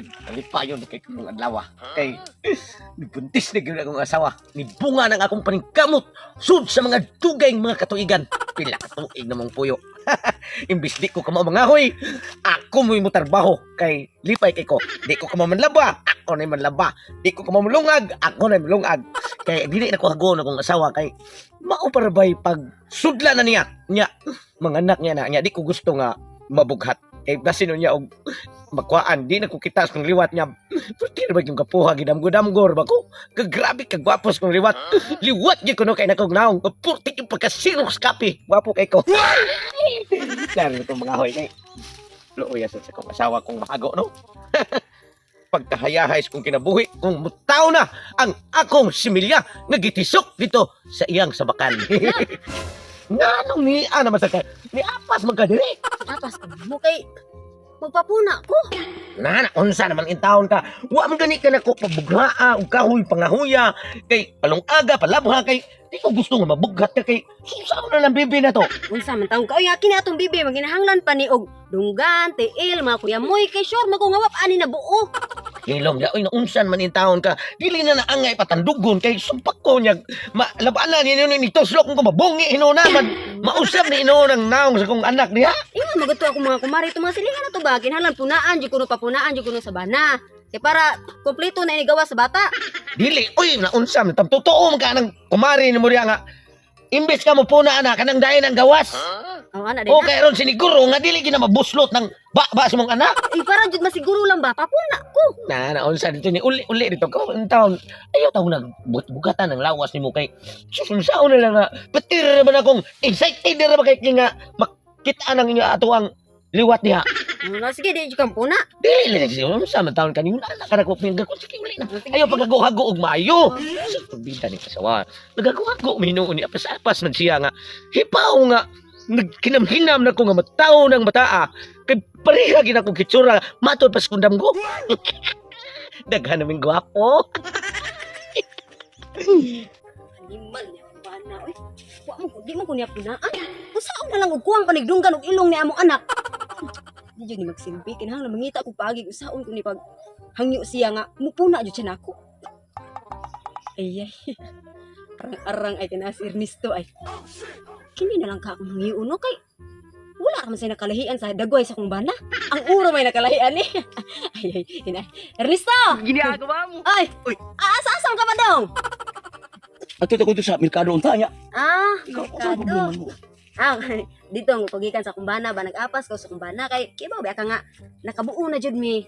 nalipayon kay kong adlaw. Kay nibuntis na gyud akong asawa. Nibunga ng akong paningkamot sud sa mga dugay mga katuigan. Pila ka tuig namang puyo. Imbis di ko ka mangahoy, ako mo trabaho kay lipay kay ko. Di ko ka manlaba, ako na manlaba. Di ko ka mamulungag, ako na mulungag. Kay dili na ko hagon akong asawa kay mao para bay pag sudla na niya. Nya mga anak niya na nya di ko gusto nga mabughat. Kay basin niya og makuhaan di na ko kitas kung liwat niya. Pwede ba yung kapuha gidamgo-damgor ba ko? Kagrabe kagwapos kong liwat. Liwat gyud kuno kay nakog naong. Purti yung pagkasirox kape. Gwapo kay ko. Klaro itong mga hoy kay luoy sa kong asawa kong mahago no. Pagkahayahais kong kinabuhi kung mutaw na ang akong similya nga gitisok dito sa iyang sabakan. Nganong ni ana masaka ni apas magkadiri. Apas ka mo kay magpapuna ko. Nana, unsa naman in taon ka? Wa man gani ka nako pabughaa ug kahoy pangahuya kay palong aga palabha kay di ko gusto nga mabughat ka kay susaw na lang bibi na to. Unsa man taong ka? Uy, akin na atong bibi maginahanglan pa ni og dunggan, tiil, mga kuyamoy kay sure magungawap ani na buo. Ilong ya, oy naunsan man in taon ka. Dili na naangay patandugon kay sumpak ko niya. Labana ni toslok ko mabungi hinuna man. Mausap ni inunang naong sa kong anak niya. Ingon magato ako mga kumari to mga silingan na to ba kinahanglan punaan jud kuno papunaan jud kuno sa bana. Kay para kompleto na inigawa sa bata. Dili, oy naunsan tam totoo man ka nang kumari ni mo diya nga. Imbes ka mo puna ana kanang dayon ang gawas. Oh, ana din. Okay ron siniguro nga dili gina mabuslot ng ba sa mong anak. Eh para jud masiguro lang ba papuna ko. Naunsa dito ni uli dito ko ang taon. Ayaw taon nagbugatan ng lawas ni mo kay susunsaon na lang nga. Petir ba na kong excited na ba kay nga makita nang ato ang liwat niya. Sige, di jud kang puna. Dili na siya. Sa man taon kanina anak ka na ko pinag ko sige uli na. Ayaw paghago-hago og maayo. Sa pabida ni kasawa. Nagago-hago minuon ni apas-apas man siya nga. Hipaw nga nagkinamhinam na ko nga mataw ng mataa. Kay pareha gina ko kitsura matod pa sa kundam ko. Daghan naming gwapo. Animal niya ang bana. Uy, di mo ko niya punaan. Kung saan na lang og kuwang panigdunggan og ilong ni among anak. Di jud ni magsimpi. Kinahanglan mangita ko pagi. Usaon ko ni pag hangyo siya nga. Mupuna jud siya nako. Ay. Arang-arang ay kinaas Ernesto ay. Kini na lang ka akong hangyo no kay wala ka man sa nakalahian sa dagway sa kong bana. Ang uro may nakalahian eh. Ay, ina. Ernesto! Ginagawa mo. Ay! Uy. Asam ka ba daw? At ito ko sa merkado unta niya. Merkado. Dito ang pagikan sa kumbana ba nag-apas ko sa kumbana kay kibaw ba ka nga nakabuo na jud mi.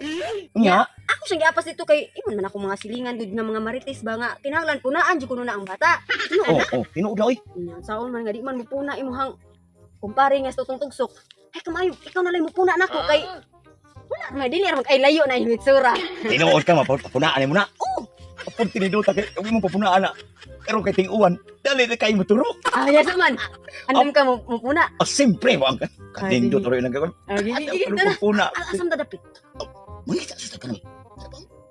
Nya, Ako sing giapas dito kay imon man ako mga silingan gud nga mga marites ba nga kinahanglan punaan jud kuno na ang bata. tinuod na oy. Saon man nga di man mupuna imuhang kumpare nga sa tugsok. Ay kamayo, ikaw na lang mupuna nako kay wala may dili ra mag ay layo na imong itsura. Tinuod ka mapunaan mo na. Oh, Apun tinido ta kay mo papunaan na. Pero kay ting-uwan, dali na kay maturok. yes man. Andam ka mupuna. Siyempre mo ang sige. kadindot ro nang gawon. Gigi. Ano puna? Asam ta dapit. Mangita sa kanang.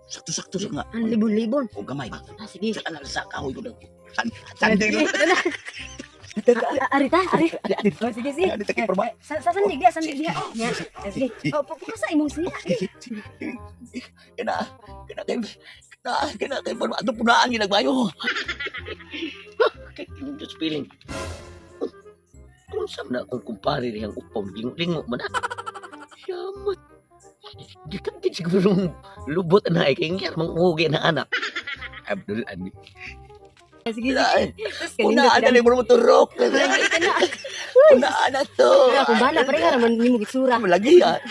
Sakto-sakto sa nga. Ang libon-libon. O gamay ba? Sige. Sa kanang sa kahoy ko daw. Sanding Sige. Arita, ari. Oh, sige, sige. Ari ta kay porma. Sa sandig dia, sandig dia. Ya, sige. Oh, pagkasa imong siya. Kena kay porma ato punaan ni nagbayo. Just feeling. Kung saan na akong kumpare niyang upong lingo man na. Yamat. Di ka din siguro lubot na kay ngayar mangugi na anak. Abdul Ani. Sige, Ay, sige. punaan na mo turok. Punaan na to. Kung bala, pare ka naman ni mo gitsura. Lagi yan.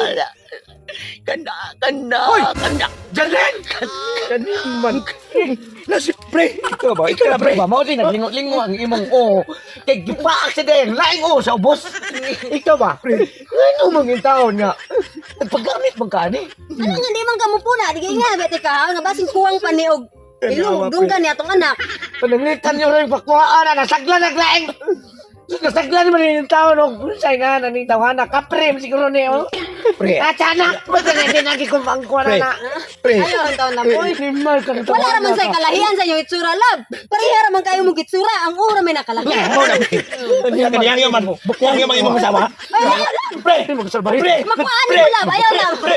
Ala. Kanda. Jalan! Kaniman. Nasi pre. Ikaw ba? Ikaw na pre ba? Mao din naglingo-lingo ang imong kay gipa-accident. Laing sa ubos. Ikaw ba? Pre. Ano mong taon nga? Nagpagamit man ka ni. Ano nga di man ka mo puna, di kaya nga bete ka nga basing kuwang paniog. Ilong dunggan ni atong anak. Pananglitan nyo rin pakuhaan na nasagla naglaing. Nasaglan man yung tao no. Unsay nga naning tawhana kapre siguro ni oh. Pre. Achanak, basta na din lagi kung bangko na na. Pre. Ayaw ang taon na po. Animal ka na Wala naman sa'y kalahian sa inyong itsura, love. Pareha naman kayo mong itsura. Ang ura may nakalahian. Mo na pre. Yang man mo. Yang man imong asawa. Ayaw, love. Pre. Pre, magsalbahin. Pre. Makuhaan mo, love. Ayaw, love. Pre.